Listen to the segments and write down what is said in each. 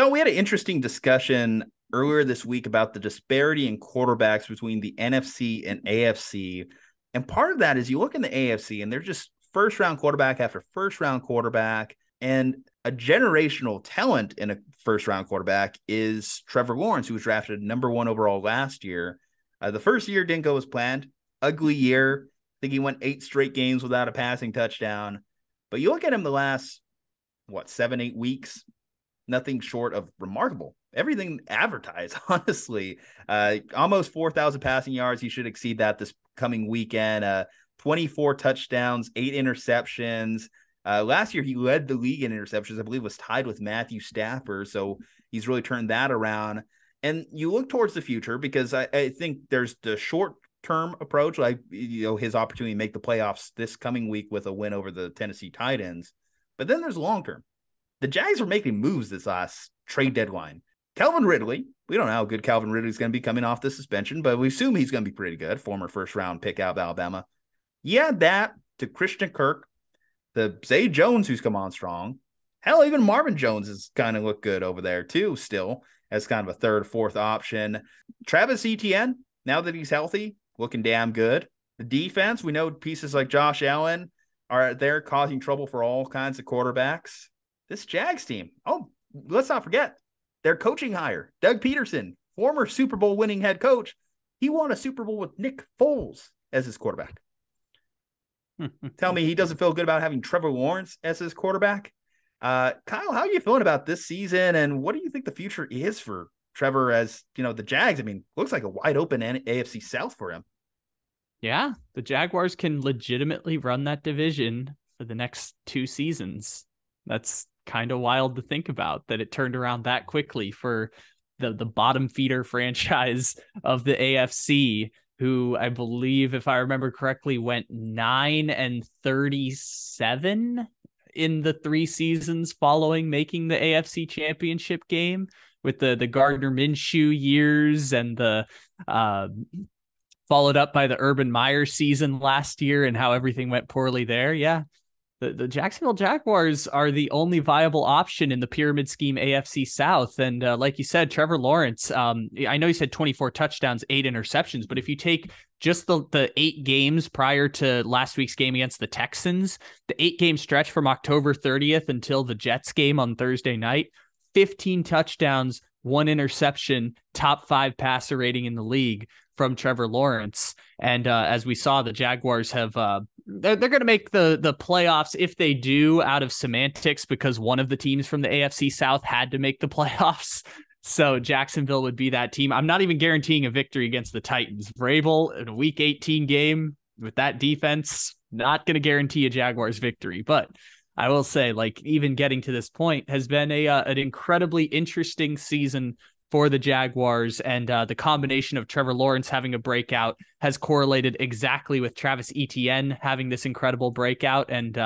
We had an interesting discussion earlier this week about the disparity in quarterbacks between the NFC and AFC. And part of that is you look in the AFC and they're just first round quarterback after first round quarterback. And a generational talent in a first round quarterback is Trevor Lawrence, who was drafted number 1 overall last year. The first year didn't go as planned. Ugly year. I think he went 8 straight games without a passing touchdown. But you look at him the last, 7-8 weeks, nothing short of remarkable. Everything advertised, honestly. Almost 4,000 passing yards. He should exceed that this coming weekend. 24 touchdowns, 8 interceptions. Last year, he led the league in interceptions. I believe was tied with Matthew Stafford. So he's really turned that around. And you look towards the future because I think there's the short-term approach, like his opportunity to make the playoffs this coming week with a win over the Tennessee Titans. But then there's long-term. The Jags are making moves this last trade deadline. Calvin Ridley, we don't know how good Calvin Ridley is going to be coming off the suspension, but we assume he's going to be pretty good. Former first-round pick out of Alabama. Yeah, that to Christian Kirk, the Zay Jones, who's come on strong. Hell, even Marvin Jones has kind of looked good over there, too, still, as kind of a third, fourth option. Travis Etienne, now that he's healthy, looking damn good. The defense, we know pieces like Josh Allen are there causing trouble for all kinds of quarterbacks. This Jags team, let's not forget, their coaching hire, Doug Pederson, former Super Bowl winning head coach. He won a Super Bowl with Nick Foles as his quarterback. Tell me he doesn't feel good about having Trevor Lawrence as his quarterback. Kyle, how are you feeling about this season, and what do you think the future is for Trevor as, the Jags? I mean, looks like a wide open AFC South for him. Yeah, the Jaguars can legitimately run that division for the next 2 seasons. That's kind of wild to think about, that it turned around that quickly for the bottom feeder franchise of the AFC, who I believe, if I remember correctly, went 9-37 in the 3 seasons following making the AFC Championship game, with the Gardner Minshew years and the followed up by the Urban Meyer season last year and how everything went poorly there. Yeah. The Jacksonville Jaguars are the only viable option in the pyramid scheme AFC South. And like you said, Trevor Lawrence, I know he said 24 touchdowns, 8 interceptions, but if you take just the 8 games prior to last week's game against the Texans, the 8-game stretch from October 30th until the Jets game on Thursday night, 15 touchdowns, 1 interception, top 5 passer rating in the league from Trevor Lawrence. And as we saw, the Jaguars have they're going to make the playoffs if they do, out of semantics, because one of the teams from the AFC South had to make the playoffs. So Jacksonville would be that team. I'm not even guaranteeing a victory against the Titans. If we're able in a Week 18 game with that defense, not going to guarantee a Jaguars victory. But I will say, even getting to this point has been an incredibly interesting season for the Jaguars, and the combination of Trevor Lawrence having a breakout has correlated exactly with Travis Etienne having this incredible breakout, and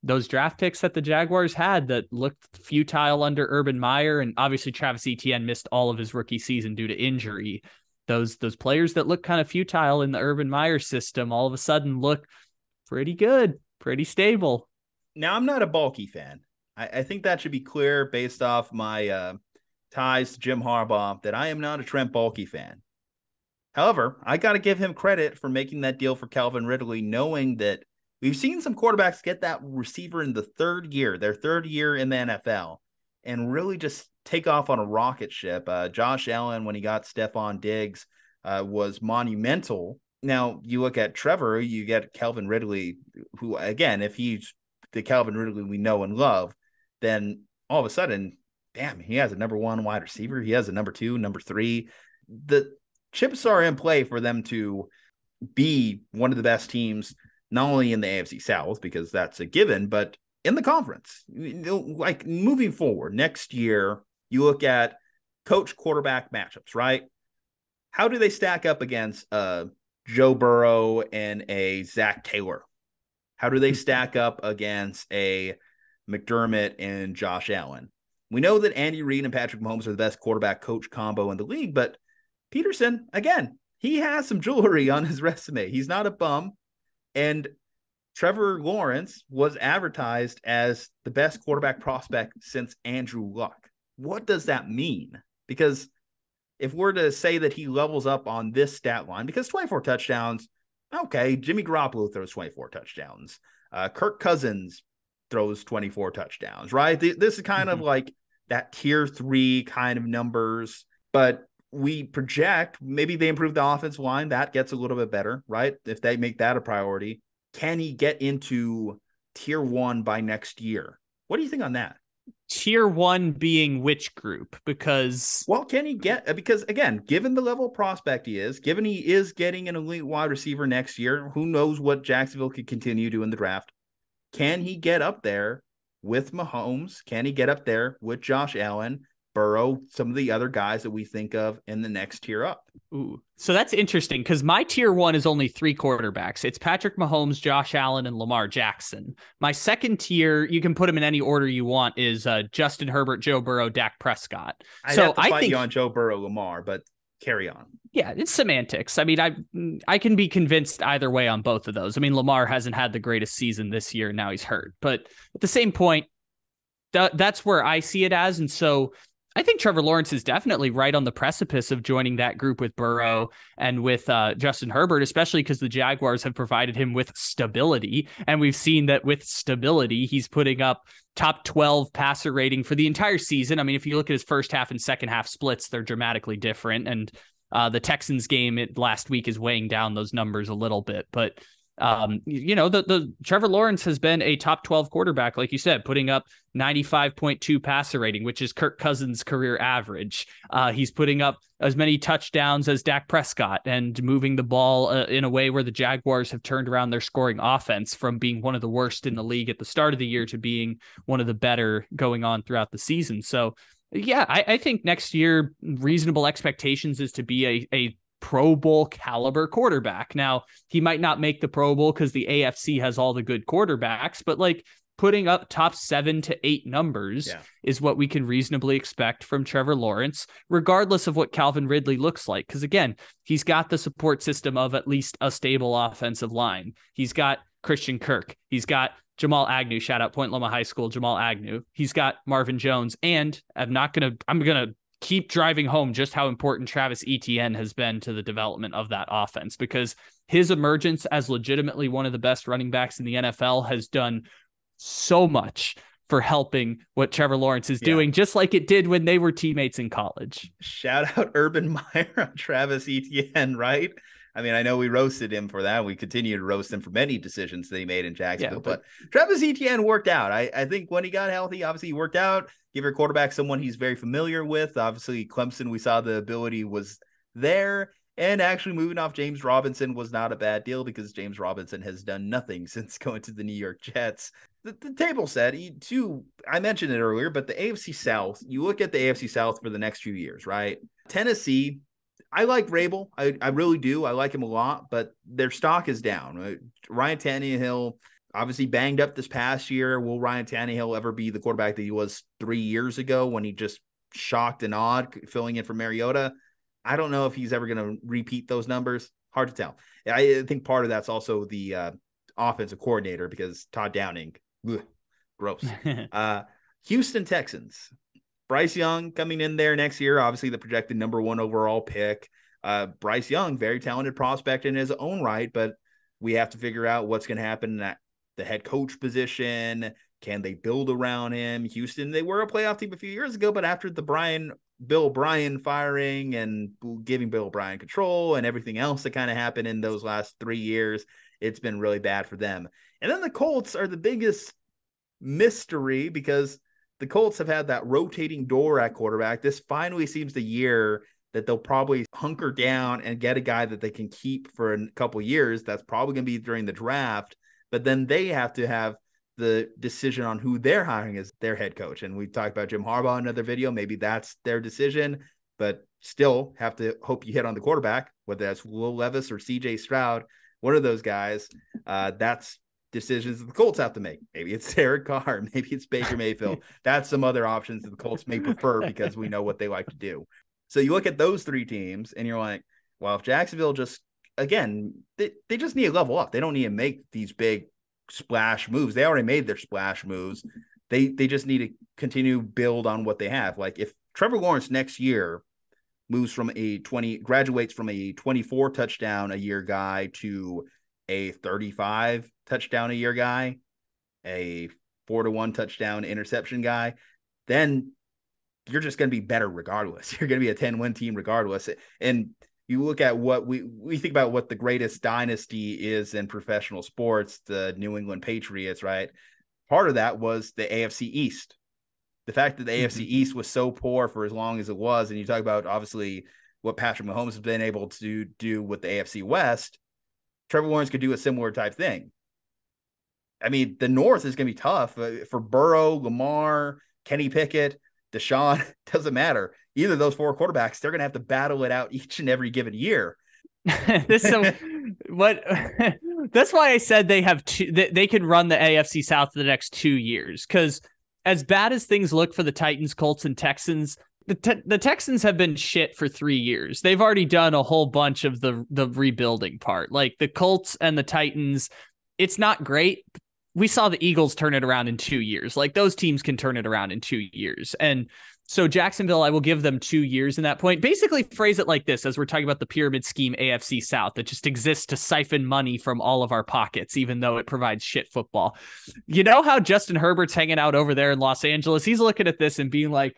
those draft picks that the Jaguars had that looked futile under Urban Meyer, and obviously Travis Etienne missed all of his rookie season due to injury. Those players that look kind of futile in the Urban Meyer system all of a sudden look pretty good, pretty stable. Now, I'm not a Balky fan. I think that should be clear based off my ties to Jim Harbaugh, that I am not a Trent Baalke fan. However, I got to give him credit for making that deal for Calvin Ridley, knowing that we've seen some quarterbacks get that receiver in the their third year in the NFL, and really just take off on a rocket ship. Josh Allen, when he got Stephon Diggs, was monumental. Now, you look at Trevor, you get Calvin Ridley, who, again, if he's the Calvin Ridley we know and love, then all of a sudden, damn, he has a number 1 wide receiver. He has a number 2, number 3. The chips are in play for them to be one of the best teams, not only in the AFC South, because that's a given, but in the conference. Like, moving forward, next year, you look at coach-quarterback matchups, right? How do they stack up against Joe Burrow and a Zach Taylor? How do they stack up against a McDermott and Josh Allen? We know that Andy Reid and Patrick Mahomes are the best quarterback-coach combo in the league, but Pederson, again, he has some jewelry on his resume. He's not a bum, and Trevor Lawrence was advertised as the best quarterback prospect since Andrew Luck. what does that mean? Because if we're to say that he levels up on this stat line, because 24 touchdowns, okay, Jimmy Garoppolo throws 24 touchdowns. Kirk Cousins throws 24 touchdowns, right? This is kind of like that tier 3 kind of numbers, but we project maybe they improve the offensive line. That gets a little bit better, right? If they make that a priority, can he get into tier 1 by next year? What do you think on that? Tier 1 being which group? Because can he get, because again, given the level of prospect he is, given he is getting an elite wide receiver next year, who knows what Jacksonville could continue to in the draft? Can he get up there with Mahomes? Can he get up there with Josh Allen, Burrow, some of the other guys that we think of in the next tier up? Ooh, so that's interesting because my tier 1 is only 3 quarterbacks. It's Patrick Mahomes, Josh Allen, and Lamar Jackson. My second tier, you can put them in any order you want, is Justin Herbert, Joe Burrow, Dak Prescott. I have to fight you on Joe Burrow, Lamar, but carry on. Yeah, it's semantics. I mean, I can be convinced either way on both of those. I mean, Lamar hasn't had the greatest season this year. Now he's hurt. But at the same point, that's where I see it as. And so I think Trevor Lawrence is definitely right on the precipice of joining that group with Burrow and with Justin Herbert, especially because the Jaguars have provided him with stability. And we've seen that with stability, he's putting up top 12 passer rating for the entire season. I mean, if you look at his first half and second half splits, they're dramatically different. And the Texans game last week is weighing down those numbers a little bit. But, the Trevor Lawrence has been a top 12 quarterback, like you said, putting up 95.2 passer rating, which is Kirk Cousins' career average. He's putting up as many touchdowns as Dak Prescott and moving the ball in a way where the Jaguars have turned around their scoring offense from being one of the worst in the league at the start of the year to being one of the better going on throughout the season. So, yeah, I think next year reasonable expectations is to be a Pro Bowl caliber quarterback. Now, he might not make the Pro Bowl because the AFC has all the good quarterbacks, but like putting up top 7 to 8 numbers is what we can reasonably expect from Trevor Lawrence, regardless of what Calvin Ridley looks like. Because again, he's got the support system of at least a stable offensive line. He's got Christian Kirk. He's got Jamal Agnew, shout out Point Loma High School, Jamal Agnew. He's got Marvin Jones, and I'm going to keep driving home just how important Travis Etienne has been to the development of that offense, because his emergence as legitimately one of the best running backs in the NFL has done so much for helping what Trevor Lawrence is doing, just like it did when they were teammates in college. Shout out Urban Meyer on Travis Etienne, right? I mean, I know we roasted him for that. We continue to roast him for many decisions that he made in Jacksonville, but Travis Etienne worked out. I think when he got healthy, obviously he worked out. Give your quarterback someone he's very familiar with. Obviously, Clemson, we saw the ability was there. And actually moving off James Robinson was not a bad deal because James Robinson has done nothing since going to the New York Jets. The table set, I mentioned it earlier, but the AFC South, you look at the AFC South for the next few years, right? Tennessee, I like Vrabel. I really do. I like him a lot, but their stock is down. Ryan Tannehill, obviously banged up this past year. Will Ryan Tannehill ever be the quarterback that he was 3 years ago when he just shocked and awed, filling in for Mariota? I don't know if he's ever going to repeat those numbers. Hard to tell. I think part of that's also the offensive coordinator, because Todd Downing, gross. Houston Texans. Bryce Young coming in there next year, obviously the projected number 1 overall pick. Bryce Young, very talented prospect in his own right, but we have to figure out what's going to happen at the head coach position. Can they build around him? Houston, they were a playoff team a few years ago, but after the Bill Bryan firing and giving Bill Bryan control and everything else that kind of happened in those last 3 years, it's been really bad for them. And then the Colts are the biggest mystery because the Colts have had that rotating door at quarterback. This finally seems the year that they'll probably hunker down and get a guy that they can keep for a couple years. That's probably going to be during the draft, but then they have to have the decision on who they're hiring as their head coach. And we talked about Jim Harbaugh in another video. Maybe that's their decision, but still have to hope you hit on the quarterback, whether that's Will Levis or CJ Stroud, one of those guys. That's decisions that the Colts have to make. Maybe it's Derek Carr, maybe it's Baker Mayfield. That's some other options that the Colts may prefer because we know what they like to do. So you look at those 3 teams and you're like, well, if Jacksonville just, again, they just need to level up. They don't need to make these big splash moves. They already made their splash moves. They just need to continue build on what they have. Like if Trevor Lawrence next year graduates from a 24 touchdown a year guy to a 35 touchdown a year guy, a 4-1 touchdown interception guy, then you're just going to be better regardless. You're going to be a 10-win team regardless. And you look at what we think about what the greatest dynasty is in professional sports, the New England Patriots, right? Part of that was the AFC East. The fact that the AFC East was so poor for as long as it was, and you talk about obviously what Patrick Mahomes has been able to do with the AFC West, Trevor Lawrence could do a similar type thing. I mean, the North is going to be tough for Burrow, Lamar, Kenny Pickett, Deshaun. Doesn't matter. Either of those four quarterbacks, they're going to have to battle it out each and every given year. That's why I said they have they can run the AFC South for the next 2 years, because as bad as things look for the Titans, Colts, and Texans, the Texans have been shit for 3 years. They've already done a whole bunch of the rebuilding part. Like the Colts and the Titans, it's not great. We saw the Eagles turn it around in 2 years. Like those teams can turn it around in 2 years. And so Jacksonville, I will give them 2 years in that point. Basically phrase it like this, as we're talking about the pyramid scheme AFC South that just exists to siphon money from all of our pockets, even though it provides shit football. You know how Justin Herbert's hanging out over there in Los Angeles? He's looking at this and being like,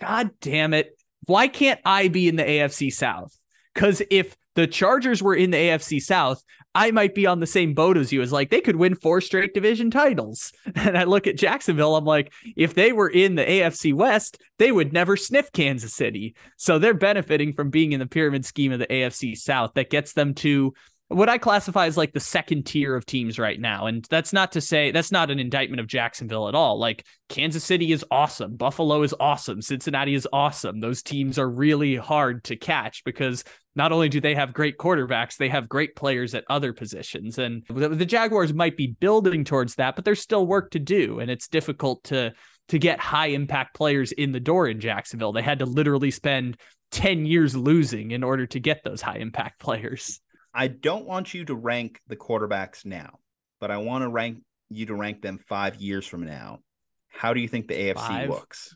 God damn it. Why can't I be in the AFC South? Because if the Chargers were in the AFC South, I might be on the same boat as you. As like, they could win 4 straight division titles. And I look at Jacksonville, I'm like, if they were in the AFC West, they would never sniff Kansas City. So they're benefiting from being in the pyramid scheme of the AFC South that gets them to what I classify as like the second tier of teams right now. And that's not to say that's not an indictment of Jacksonville at all. Like Kansas City is awesome. Buffalo is awesome. Cincinnati is awesome. Those teams are really hard to catch because not only do they have great quarterbacks, they have great players at other positions. And the Jaguars might be building towards that, but there's still work to do. And it's difficult to get high impact players in the door in Jacksonville. They had to literally spend 10 years losing in order to get those high impact players. I don't want you to rank the quarterbacks now, but I want to rank them 5 years from now. How do you think the AFC looks?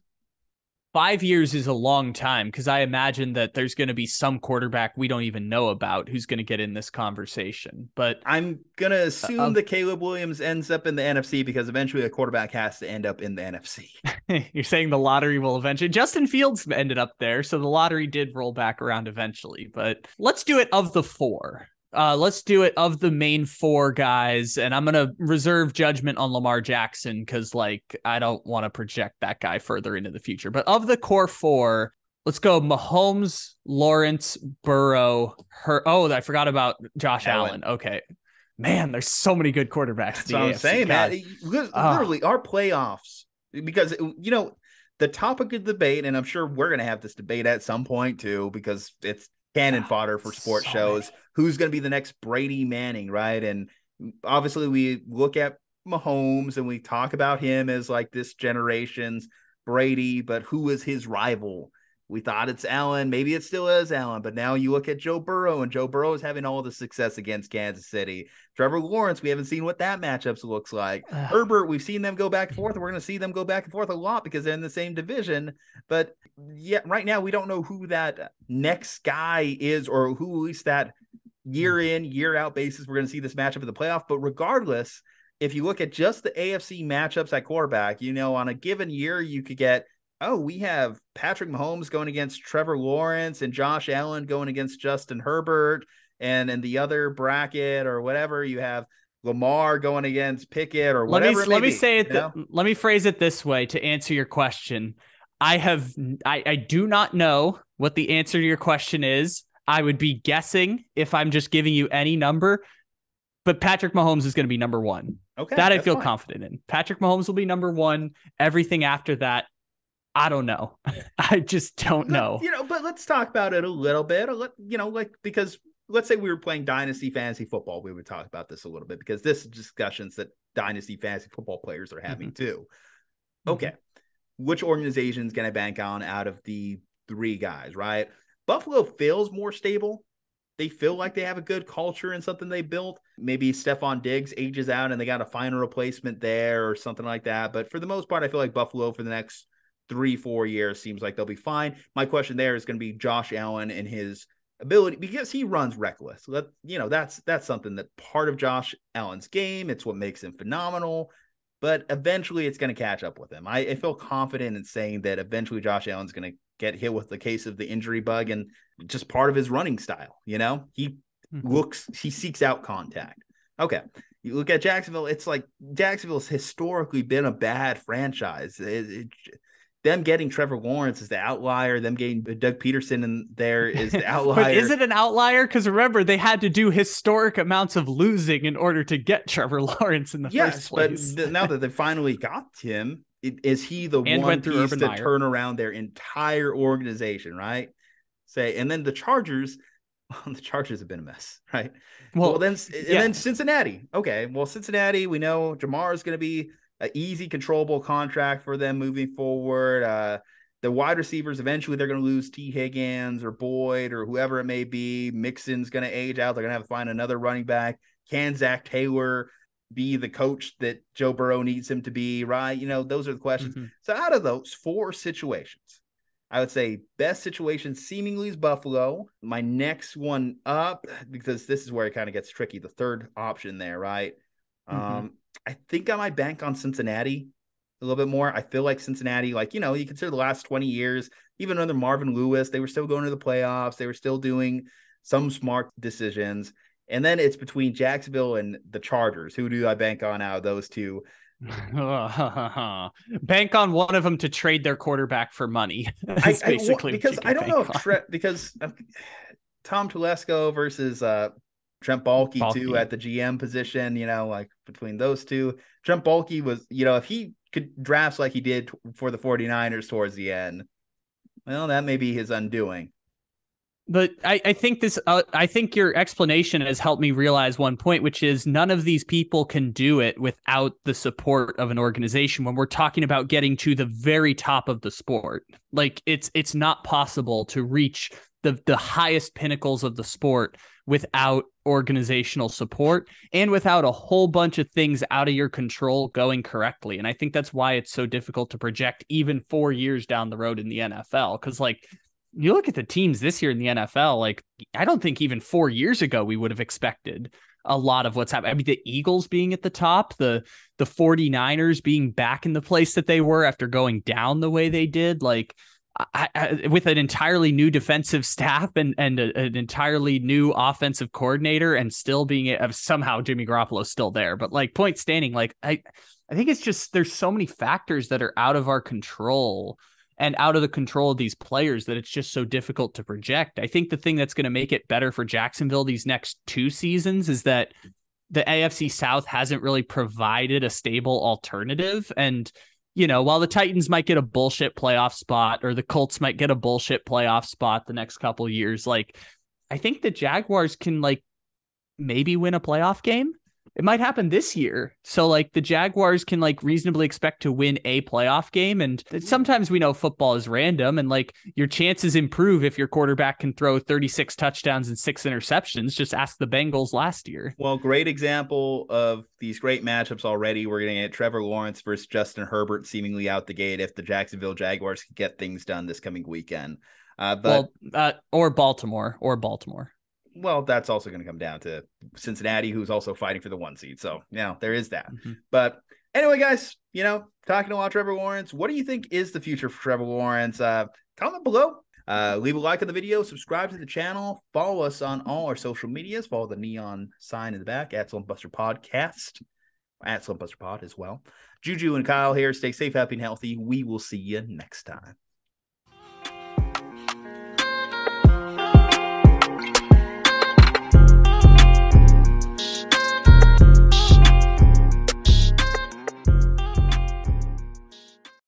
5 years is a long time, because I imagine that there's going to be some quarterback we don't even know about who's going to get in this conversation. But I'm going to assume that Caleb Williams ends up in the NFC, because eventually a quarterback has to end up in the NFC. You're saying the lottery will eventually. Justin Fields ended up there, so the lottery did roll back around eventually. But let's do it of the 4. Let's do it of the main 4 guys, and I'm going to reserve judgment on Lamar Jackson because, like, I don't want to project that guy further into the future. But of the core 4, let's go Mahomes, Lawrence, Burrow, I forgot about Josh Allen. Okay. Man, there's so many good quarterbacks. That's what I'm saying, man. Literally, our playoffs, because, you know, the topic of debate, and I'm sure we're going to have this debate at some point too, because it's cannon fodder for sports shows. Who's going to be the next Brady Manning, right? And obviously we look at Mahomes and we talk about him as like this generation's Brady, but who is his rival? We thought it's Allen. Maybe it still is Allen, but now you look at Joe Burrow, and Joe Burrow is having all the success against Kansas City. Trevor Lawrence, we haven't seen what that matchup looks like. Herbert, we've seen them go back and forth. We're going to see them go back and forth a lot because they're in the same division. But yeah, right now we don't know who that next guy is, or who at least that year in, year out basis we're going to see this matchup in the playoff. But regardless, if you look at just the AFC matchups at quarterback, you know, on a given year, you could get, we have Patrick Mahomes going against Trevor Lawrence and Josh Allen going against Justin Herbert. And in the other bracket or whatever, you have Lamar going against Pickett or whatever. Let me phrase it this way to answer your question. I do not know what the answer to your question is. I would be guessing if I'm just giving you any number, but Patrick Mahomes is going to be number 1. Okay. That I feel confident in. Patrick Mahomes will be number 1. Everything after that, I don't know. I just don't know. You know, but let's talk about it a little bit. You know, like, because let's say we were playing Dynasty Fantasy Football, we would talk about this a little bit, because this is discussions that Dynasty Fantasy Football players are having too. Okay. Which organization is going to bank on out of the 3 guys, right? Buffalo feels more stable. they feel like they have a good culture and something they built. Maybe Stephon Diggs ages out and they got to find a replacement there or something like that. But for the most part, I feel like Buffalo for the next 3-4 years seems like they'll be fine. My question there is going to be Josh Allen and his ability, because he runs reckless. That's something that part of Josh Allen's game. It's what makes him phenomenal. But eventually it's going to catch up with him. I feel confident in saying that eventually Josh Allen's going to get hit with the case of the injury bug, and just part of his running style. He seeks out contact. Okay. You look at Jacksonville, it's like Jacksonville's historically been a bad franchise. Them getting Trevor Lawrence is the outlier. Them getting Doug Pederson in there is the outlier. But is it an outlier? Because remember, they had to do historic amounts of losing in order to get Trevor Lawrence in the first place. But now that they finally got him, is he the one piece to turn around their entire organization, right? And then the Chargers have been a mess, right? Well, then Cincinnati. Okay, well, Cincinnati, we know Jamar is going to be an easy, controllable contract for them moving forward. The wide receivers, eventually they're going to lose T. Higgins or Boyd or whoever it may be. Mixon's going to age out. They're going to have to find another running back. Can Zach Taylor be the coach that Joe Burrow needs him to be, right? Those are the questions. Mm-hmm. So out of those 4 situations, I would say best situation seemingly is Buffalo. My next one up, because this is where it kind of gets tricky, the third option there, right? Mm-hmm. I think I might bank on Cincinnati a little bit more. I feel like Cincinnati, you consider the last 20 years, even under Marvin Lewis, they were still going to the playoffs. They were still doing some smart decisions. And then it's between Jacksonville and the Chargers. Who do I bank on out of those two? Bank on one of them to trade their quarterback for money. Because I don't know if because Tom Telesco versus Trent Baalke too at the GM position, between those two. Trent Baalke was, if he could draft like he did for the 49ers towards the end, well, that may be his undoing. But I think your explanation has helped me realize one point, which is none of these people can do it without the support of an organization. When we're talking about getting to the very top of the sport, it's not possible to reach the highest pinnacles of the sport without organizational support and without a whole bunch of things out of your control going correctly. And I think that's why it's so difficult to project even 4 years down the road in the NFL. Because you look at the teams this year in the NFL, I don't think even 4 years ago we would have expected a lot of what's happening. I mean, the Eagles being at the top, the 49ers being back in the place that they were after going down the way they did, with an entirely new defensive staff and an entirely new offensive coordinator, and still being somehow Jimmy Garoppolo's still there. But point standing, I think it's just there's so many factors that are out of our control and out of the control of these players that it's just so difficult to project. I think the thing that's going to make it better for Jacksonville these next 2 seasons is that the AFC South hasn't really provided a stable alternative. And, while the Titans might get a bullshit playoff spot or the Colts might get a bullshit playoff spot the next couple of years, I think the Jaguars can maybe win a playoff game. It might happen this year. So the Jaguars can reasonably expect to win a playoff game. And sometimes we know football is random and your chances improve if your quarterback can throw 36 touchdowns and 6 interceptions. Just ask the Bengals last year. Well, great example of these great matchups already. We're going to get Trevor Lawrence versus Justin Herbert seemingly out the gate if the Jacksonville Jaguars can get things done this coming weekend. Or Baltimore. Well, that's also going to come down to Cincinnati, who's also fighting for the 1 seed. So, there is that. Mm-hmm. But anyway, guys, talking about Trevor Lawrence, what do you think is the future for Trevor Lawrence? Comment below. Leave a like on the video. Subscribe to the channel. Follow us on all our social medias. Follow the neon sign in the back, @Slumpbuster Podcast, @Slumpbuster Pod as well. Juju and Kyle here. Stay safe, happy, and healthy. We will see you next time.